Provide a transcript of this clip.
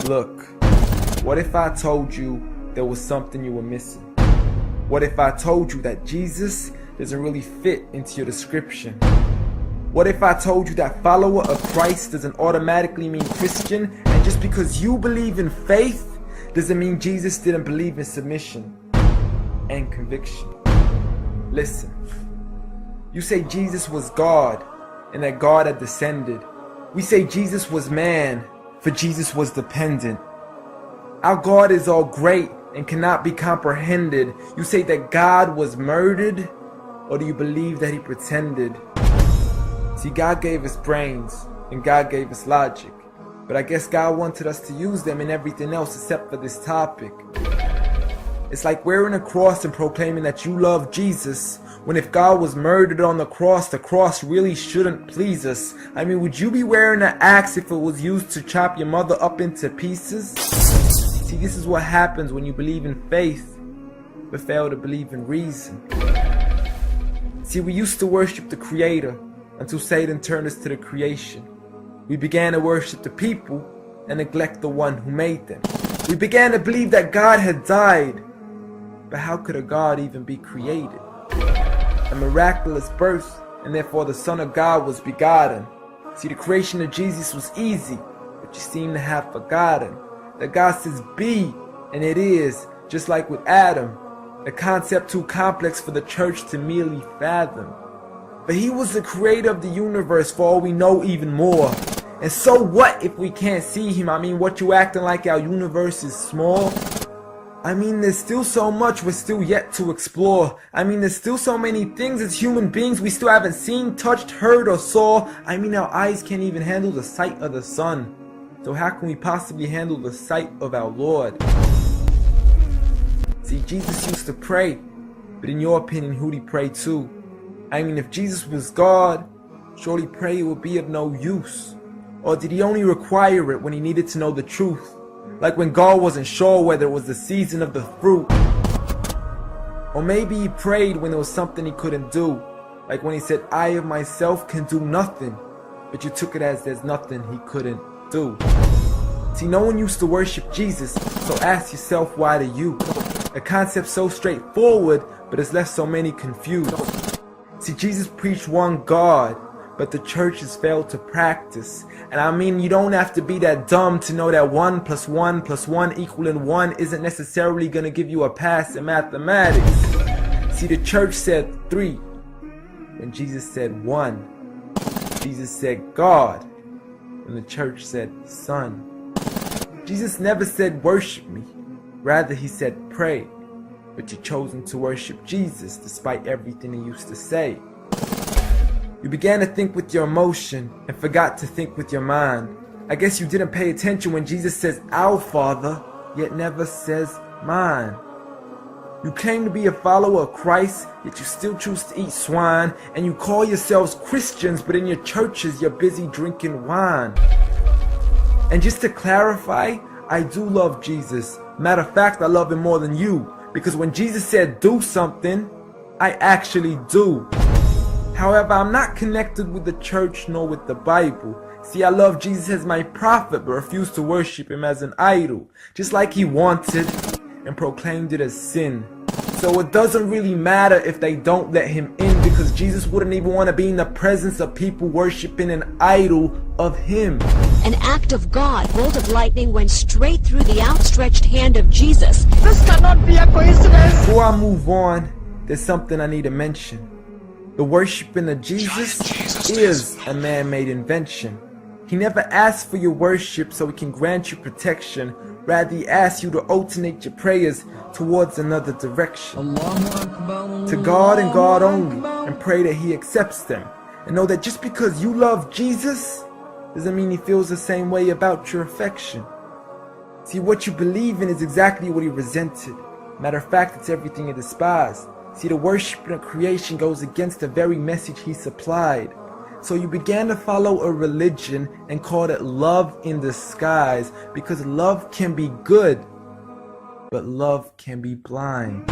Look, what if I told you there was something you were missing? What if I told you that Jesus doesn't really fit into your description? What if I told you that follower of Christ doesn't automatically mean Christian, and just because you believe in faith doesn't mean Jesus didn't believe in submission and conviction? Listen, you say Jesus was God and that God had descended. We say Jesus was man, for Jesus was dependent. Our God is all great and cannot be comprehended. You say that God was murdered, or do you believe that he pretended? See, God gave us brains and God gave us logic, but I guess God wanted us to use them in everything else except for this topic. It's like wearing a cross and proclaiming that you love Jesus, when if God was murdered on the cross really shouldn't please us. I mean, would you be wearing an axe if it was used to chop your mother up into pieces? See, this is what happens when you believe in faith, but fail to believe in reason. See, we used to worship the Creator until Satan turned us to the creation. We began to worship the people and neglect the one who made them. We began to believe that God had died, but how could a God even be created? A miraculous birth, and therefore the Son of God was begotten. See, the creation of Jesus was easy, but you seem to have forgotten that God says be, and it is, just like with Adam, a concept too complex for the church to merely fathom. But he was the creator of the universe, for all we know, even more. And so what if we can't see him? I mean, what, you acting like our universe is small? I mean, there's still so much we're still yet to explore. I mean, there's still so many things as human beings we still haven't seen, touched, heard, or saw. I mean, our eyes can't even handle the sight of the sun. So how can we possibly handle the sight of our Lord? See, Jesus used to pray, but in your opinion, who'd he pray to? I mean, if Jesus was God, surely prayer would be of no use. Or did he only require it when he needed to know the truth? Like when God wasn't sure whether it was the season of the fruit. Or maybe he prayed when there was something he couldn't do. Like when he said, I of myself can do nothing. But you took it as there's nothing he couldn't do. See, no one used to worship Jesus, so ask yourself, why do you? A concept so straightforward, but it's left so many confused. See, Jesus preached one God, but the church has failed to practice. And I mean, you don't have to be that dumb to know that 1 + 1 + 1 equaling 1 isn't necessarily going to give you a pass in mathematics. See, the church said 3, when Jesus said 1. Jesus said God, when the church said Son. Jesus never said worship me, rather he said pray. But you've chosen to worship Jesus despite everything he used to say. You began to think with your emotion and forgot to think with your mind. I guess you didn't pay attention when Jesus says our Father, yet never says mine. You claim to be a follower of Christ, yet you still choose to eat swine. And you call yourselves Christians, but in your churches you're busy drinking wine. And just to clarify, I do love Jesus. Matter of fact, I love him more than you. Because when Jesus said do something, I actually do. However, I'm not connected with the church nor with the Bible. See, I love Jesus as my prophet, but refuse to worship him as an idol, just like he wanted and proclaimed it as sin. So it doesn't really matter if they don't let him in, because Jesus wouldn't even want to be in the presence of people worshiping an idol of him. An act of God, bolt of lightning went straight through the outstretched hand of Jesus. This cannot be a coincidence. Before I move on, there's something I need to mention. The worshiping of Jesus is a man-made invention. He never asked for your worship so he can grant you protection. Rather, he asks you to alternate your prayers towards another direction. To God and God only, and pray that he accepts them. And know that just because you love Jesus doesn't mean he feels the same way about your affection. See, what you believe in is exactly what he resented. Matter of fact, it's everything he despised. See, the worship of creation goes against the very message he supplied. So you began to follow a religion and called it love in disguise, because love can be good, but love can be blind.